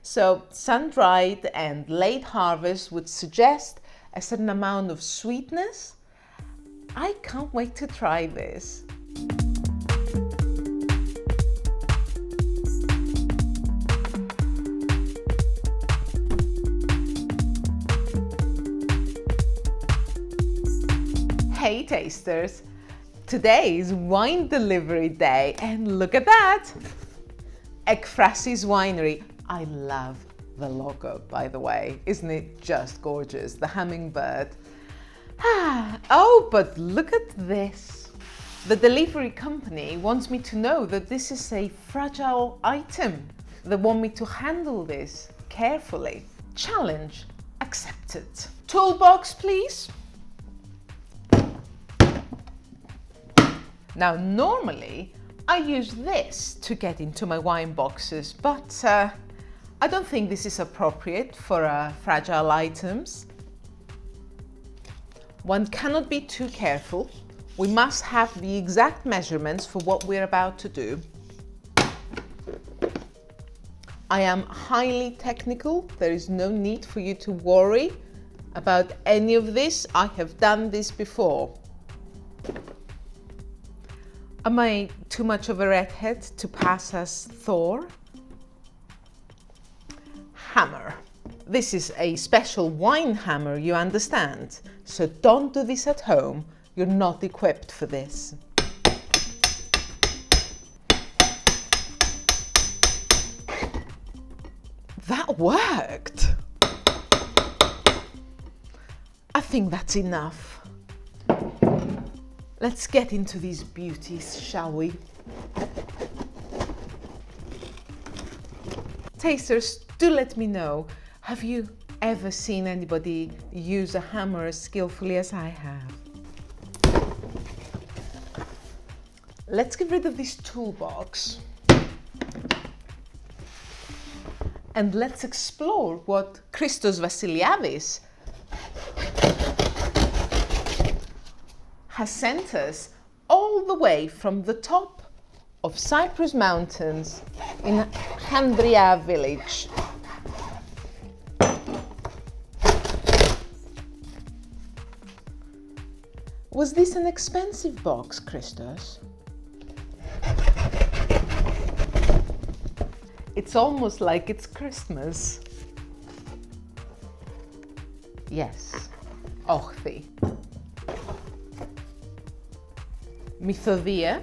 So sun-dried and late harvest would suggest a certain amount of sweetness. I can't wait to try this. Hey tasters! Today is wine delivery day and look at that! Ekfraseis Winery. I love the logo, by the way. Isn't it just gorgeous? The hummingbird. Oh, but look at this. The delivery company wants me to know that this is a fragile item. They want me to handle this carefully. Challenge accepted. Toolbox, please. Now, normally, I use this to get into my wine boxes, but I don't think this is appropriate for fragile items. One cannot be too careful. We must have the exact measurements for what we're about to do. I am highly technical. There is no need for you to worry about any of this. I have done this before. Am I too much of a redhead to pass as Thor? Hammer. This is a special wine hammer, you understand? So don't do this at home. You're not equipped for this. That worked. I think that's enough. Let's get into these beauties, shall we? Tasters, do let me know, have you ever seen anybody use a hammer as skillfully as I have? Let's get rid of this toolbox. And let's explore what Christos Vasiliadis has sent us all the way from the top of Cyprus mountains in Handria village. Was this an expensive box, Christos? It's almost like it's Christmas. Yes, ochthi. Mythodia.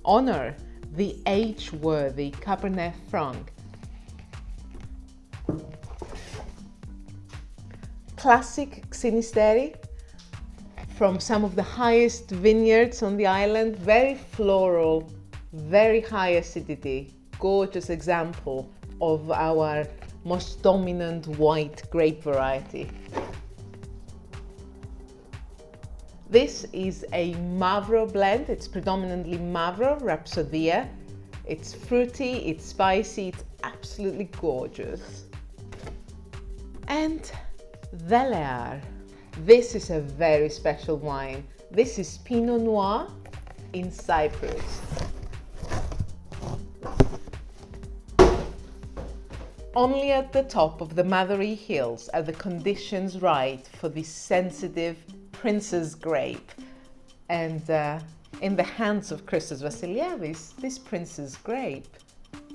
Honor the age-worthy Cabernet Franc. Classic Xynisteri from some of the highest vineyards on the island. Very floral, very high acidity. Gorgeous example of our most dominant white grape variety. This is a Mavro blend. It's predominantly Mavro, Rhapsodia. It's fruity, it's spicy, it's absolutely gorgeous. And Delear. This is a very special wine. This is Pinot Noir in Cyprus. Only at the top of the Mathery Hills are the conditions right for this sensitive Prince's grape, and in the hands of Christos Vasiliadis, this Prince's grape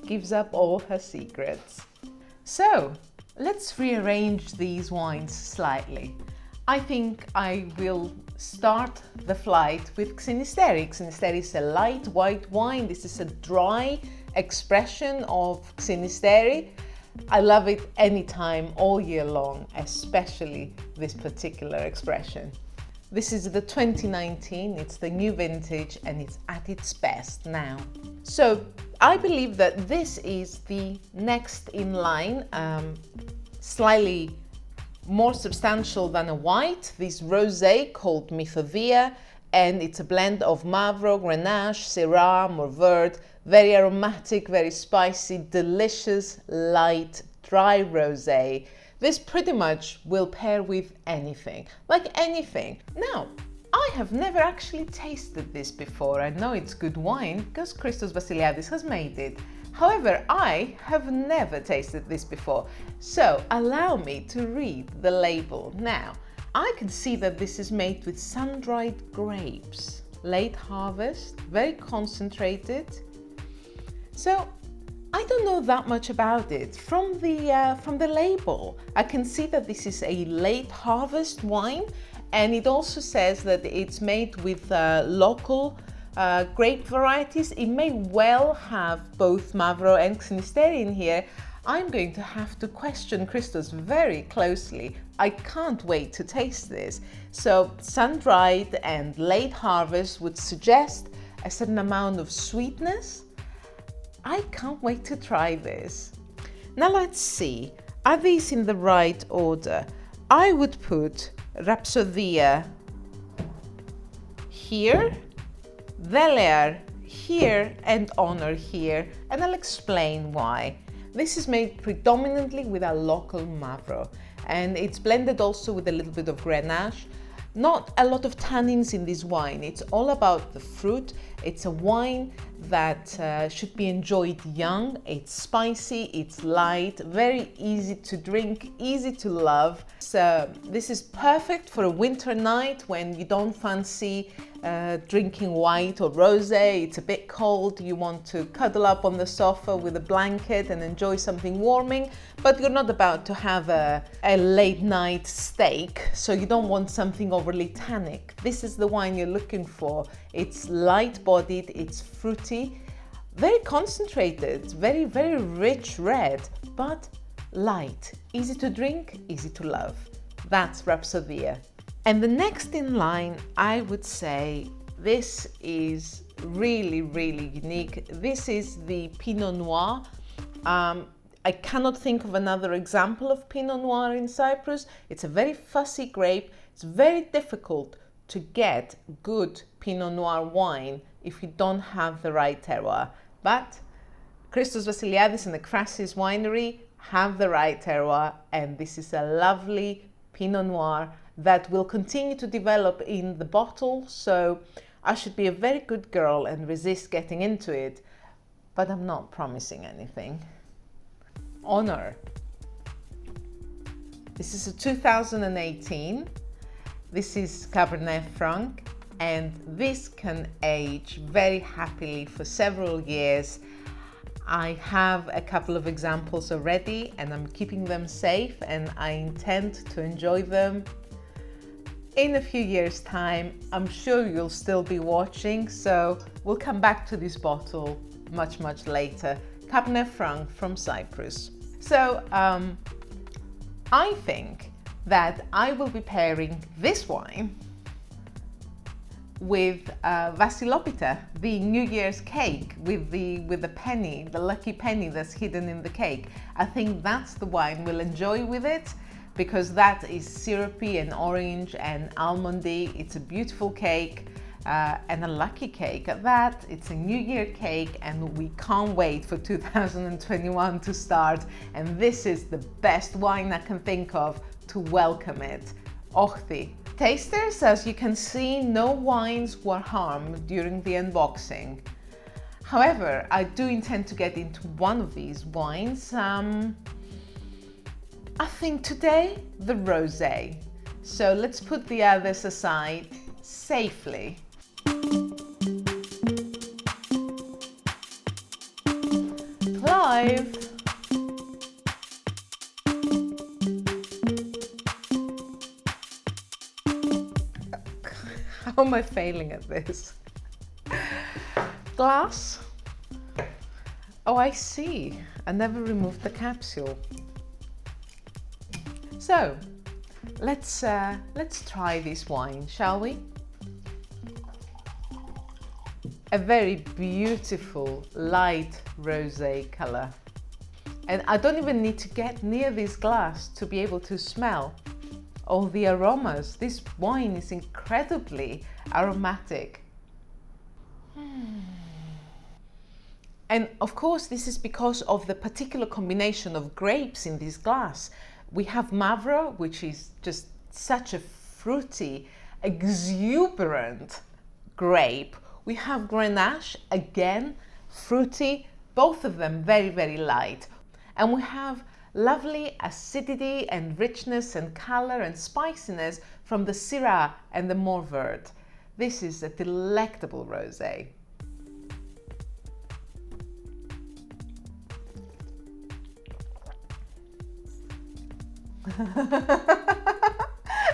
gives up all her secrets. So let's rearrange these wines slightly. I think I will start the flight with Xynisteri. Xynisteri is a light white wine. This is a dry expression of Xynisteri. I love it anytime, all year long, especially this particular expression. This is the 2019, it's the new vintage and it's at its best now. So I believe that this is the next in line, slightly more substantial than a white, this rosé called Mythodia, and it's a blend of Mavro, Grenache, Syrah, Mourvèdre, very aromatic, very spicy, delicious, light, dry rosé. This pretty much will pair with anything, like anything. Now, I have never actually tasted this before. I know it's good wine because Christos Vasiliadis has made it. However, I have never tasted this before, so allow me to read the label. Now, I can see that this is made with sun-dried grapes, late harvest, very concentrated. So I don't know that much about it. From the label, I can see that this is a late harvest wine, and it also says that it's made with local grape varieties. It may well have both Mavro and Xynisteri in here. I'm going to have to question Christos very closely. I can't wait to taste this. So sun-dried and late harvest would suggest a certain amount of sweetness. I can't wait to try this. Now let's see, are these in the right order? I would put Rhapsodia here, Delear here, and Honor here, and I'll explain why. This is made predominantly with a local Mavro, and it's blended also with a little bit of Grenache. Not a lot of tannins in this wine. It's all about the fruit. It's a wine that should be enjoyed young. It's spicy, it's light, very easy to drink, easy to love. So this is perfect for a winter night when you don't fancy drinking white or rosé. It's a bit cold, you want to cuddle up on the sofa with a blanket and enjoy something warming, but you're not about to have a late night steak, so you don't want something overly tannic. This is the wine you're looking for. It's light-bodied, it's fruity, very concentrated, very, very rich red, but light, easy to drink, easy to love. That's Rhapsodia. And the next in line, I would say this is really, really unique. This is the Pinot Noir. I cannot think of another example of Pinot Noir in Cyprus. It's a very fussy grape. It's very difficult to get good Pinot Noir wine if you don't have the right terroir. But Christos Vasiliadis and Ekfraseis Winery have the right terroir, and this is a lovely Pinot Noir that will continue to develop in the bottle, so I should be a very good girl and resist getting into it, but I'm not promising anything. Honor. This is a 2018. This is Cabernet Franc, and this can age very happily for several years. I have a couple of examples already and I'm keeping them safe, and I intend to enjoy them. In a few years' time, I'm sure you'll still be watching, so we'll come back to this bottle much, much later. Cabernet Franc from Cyprus. So I think that I will be pairing this wine with Vasilopita, the New Year's cake with the penny, the lucky penny that's hidden in the cake. I think that's the wine we'll enjoy with it, because that is syrupy and orange and almondy. It's a beautiful cake and a lucky cake at that. It's a New Year cake and we can't wait for 2021 to start, and this is the best wine I can think of to welcome it. Ochti. Tasters, as you can see, no wines were harmed during the unboxing. However, I do intend to get into one of these wines. I think today, the rosé. So let's put the others aside safely. Clive. How am I failing at this? Glass. Oh, I see. I never removed the capsule. So, let's try this wine, shall we? A very beautiful light rosé color. And I don't even need to get near this glass to be able to smell all the aromas. This wine is incredibly aromatic. And of course, this is because of the particular combination of grapes in this glass. We have Mavro, which is just such a fruity, exuberant grape. We have Grenache, again, fruity, Both of them very, very light. And we have lovely acidity and richness and color and spiciness from the Syrah and the Morvert. This is a delectable rosé.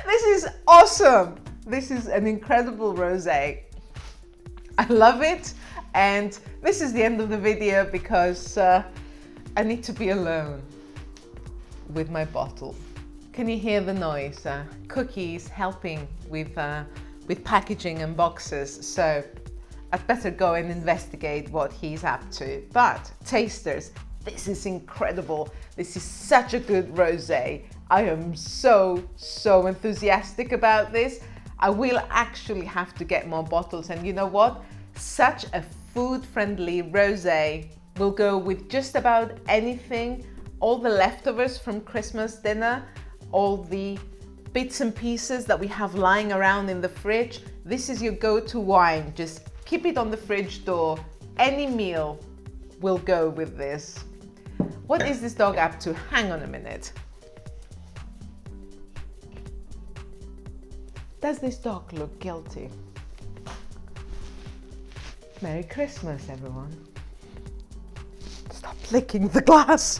This is awesome. This is an incredible rosé. I love it. And this is the end of the video because I need to be alone with my bottle. Can you hear the noise? Cookies helping with packaging and boxes. So I'd better go and investigate what he's up to. But tasters, this is incredible. This is such a good rosé. I am so enthusiastic about this. I will actually have to get more bottles, and you know what? Such a food-friendly rosé will go with just about anything. All the leftovers from Christmas dinner, all the bits and pieces that we have lying around in the fridge. This is your go-to wine. Just keep it on the fridge door. Any meal will go with this. What is this dog up to? Hang on a minute. Does this dog look guilty? Merry Christmas, everyone. Stop licking the glass.